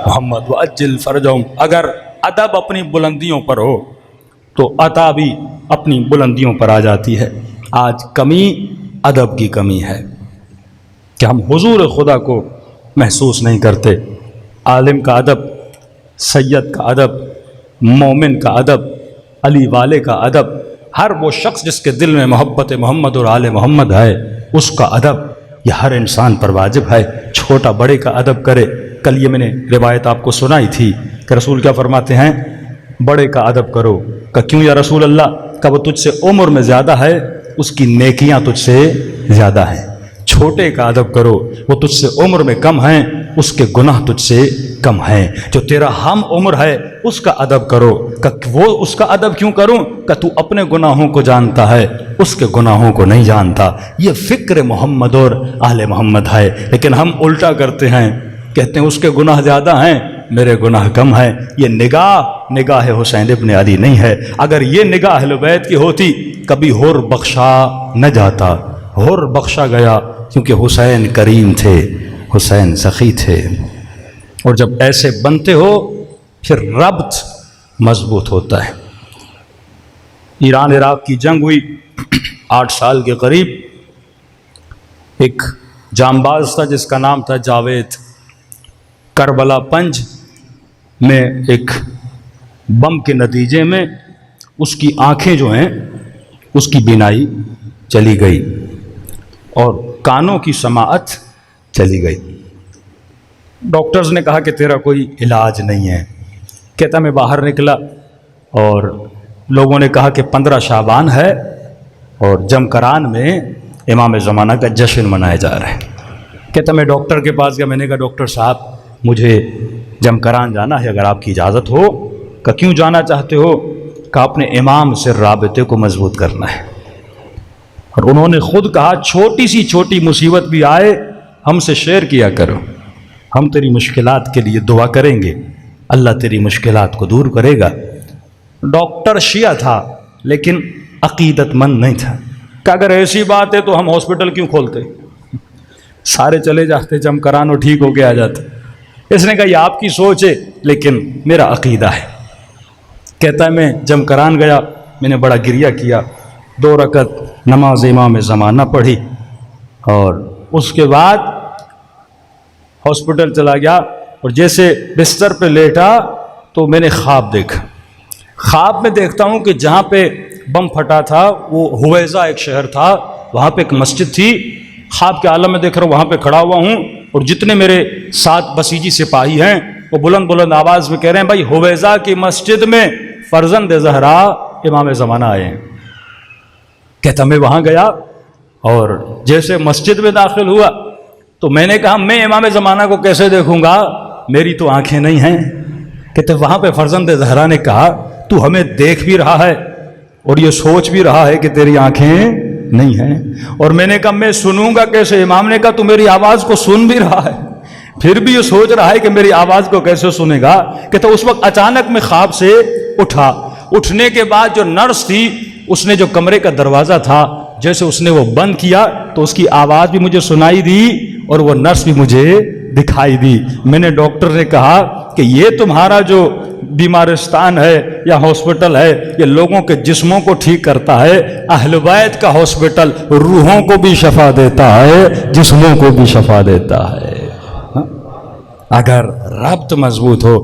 محمد وعجل فرجهم۔ اگر ادب اپنی بلندیوں پر ہو تو عطا بھی اپنی بلندیوں پر آ جاتی ہے۔ آج کمی ادب کی کمی ہے کہ ہم حضور خدا کو محسوس نہیں کرتے۔ عالم کا ادب، سید کا ادب، مومن کا ادب، علی والے کا ادب، ہر وہ شخص جس کے دل میں محبت محمد اور آل محمد ہے اس کا ادب یہ ہر انسان پر واجب ہے۔ چھوٹا بڑے کا ادب کرے۔ کل یہ میں نے روایت آپ کو سنائی تھی کہ رسول کیا فرماتے ہیں؟ بڑے کا ادب کرو۔ کہ کیوں یا رسول اللہ؟ کہ وہ تجھ سے عمر میں زیادہ ہے، اس کی نیکیاں تجھ سے زیادہ ہیں۔ چھوٹے کا ادب کرو، وہ تجھ سے عمر میں کم ہیں، اس کے گناہ تجھ سے کم ہیں۔ جو تیرا ہم عمر ہے اس کا ادب کرو۔ کہ وہ اس کا ادب کیوں کروں؟ کہ تو اپنے گناہوں کو جانتا ہے، اس کے گناہوں کو نہیں جانتا۔ یہ فکر محمد اور آل محمد ہے۔ لیکن ہم الٹا کرتے ہیں، کہتے ہیں اس کے گناہ زیادہ ہیں، میرے گناہ کم ہیں۔ یہ نگاہ حسین ابن علی نہیں ہے۔ اگر یہ نگاہ اہل بیت کی ہوتی کبھی ہور بخشا نہ جاتا، ہور بخشا گیا کیونکہ حسین کریم تھے، حسین سخی تھے۔ اور جب ایسے بنتے ہو پھر ربط مضبوط ہوتا ہے۔ ایران عراق کی جنگ ہوئی 8 سال کے قریب۔ ایک جانباز تھا جس کا نام تھا جاوید۔ کربلا 5 میں ایک بم کے نتیجے میں اس کی آنکھیں جو ہیں اس کی بینائی چلی گئی اور کانوں کی سماعت چلی گئی۔ ڈاکٹرز نے کہا کہ تیرا کوئی علاج نہیں ہے۔ کہتا میں باہر نکلا اور لوگوں نے کہا کہ 15 شعبان ہے اور جمکران میں امام زمانہ کا جشن منایا جا رہا ہے۔ کہتا میں ڈاکٹر کے پاس گیا، میں نے کہا ڈاکٹر صاحب مجھے جمکران جانا ہے اگر آپ کی اجازت ہو۔ کہ کیوں جانا چاہتے ہو؟ کہ اپنے امام سے رابطے کو مضبوط کرنا ہے۔ اور انہوں نے خود کہا چھوٹی سی چھوٹی مصیبت بھی آئے ہم سے شیئر کیا کرو، ہم تیری مشکلات کے لیے دعا کریں گے، اللہ تیری مشکلات کو دور کرے گا۔ ڈاکٹر شیعہ تھا لیکن عقیدت مند نہیں تھا کہ اگر ایسی بات ہے تو ہم ہاسپٹل کیوں کھولتے، سارے چلے جاتے جمکران اور ٹھیک ہو کے آ جاتے۔ اس نے کہا یہ آپ کی سوچ ہے لیکن میرا عقیدہ ہے۔ کہتا ہے میں جمکران گیا، میں نے بڑا گریہ کیا، 2 رکعت نماز امام زمانہ پڑھی اور اس کے بعد ہاسپٹل چلا گیا اور جیسے بستر پہ لیٹا تو میں نے خواب دیکھا۔ خواب میں دیکھتا ہوں کہ جہاں پہ بم پھٹا تھا وہ ہویزہ ایک شہر تھا، وہاں پہ ایک مسجد تھی۔ خواب کے عالم میں دیکھ رہا ہوں وہاں پہ کھڑا ہوا ہوں اور جتنے میرے ساتھ بسیجی سپاہی ہیں وہ بلند بلند آواز میں کہہ رہے ہیں بھائی ہویزہ کی مسجد میں فرزند زہرا امام زمانہ آئے ہیں۔ کہتا میں وہاں گیا اور جیسے مسجد میں داخل ہوا تو میں نے کہا میں امام زمانہ کو کیسے دیکھوں گا، میری تو آنکھیں نہیں ہیں۔ کہتے وہاں پہ فرزند زہرا نے کہا تو ہمیں دیکھ بھی رہا ہے اور یہ سوچ بھی رہا ہے کہ تیری آنکھیں نہیں ہیں۔ اور میں نے کہا میں سنوں گا کیسے؟ امام نے کہا تو میری آواز کو سن بھی رہا ہے پھر بھی یہ سوچ رہا ہے کہ میری آواز کو کیسے سنے گا۔ کہتا اس وقت اچانک میں خواب سے اٹھا۔ اٹھنے کے بعد جو نرس تھی اس نے جو کمرے کا دروازہ تھا جیسے اس نے وہ بند کیا تو اس کی آواز بھی مجھے سنائی دی اور وہ نرس بھی مجھے دکھائی دی۔ میں نے ڈاکٹر نے کہا کہ یہ تمہارا جو بیمارستان ہے یا ہاسپٹل ہے یہ لوگوں کے جسموں کو ٹھیک کرتا ہے، اہل بیت کا ہاسپٹل روحوں کو بھی شفا دیتا ہے، جسموں کو بھی شفا دیتا ہے۔ اگر ربط مضبوط ہو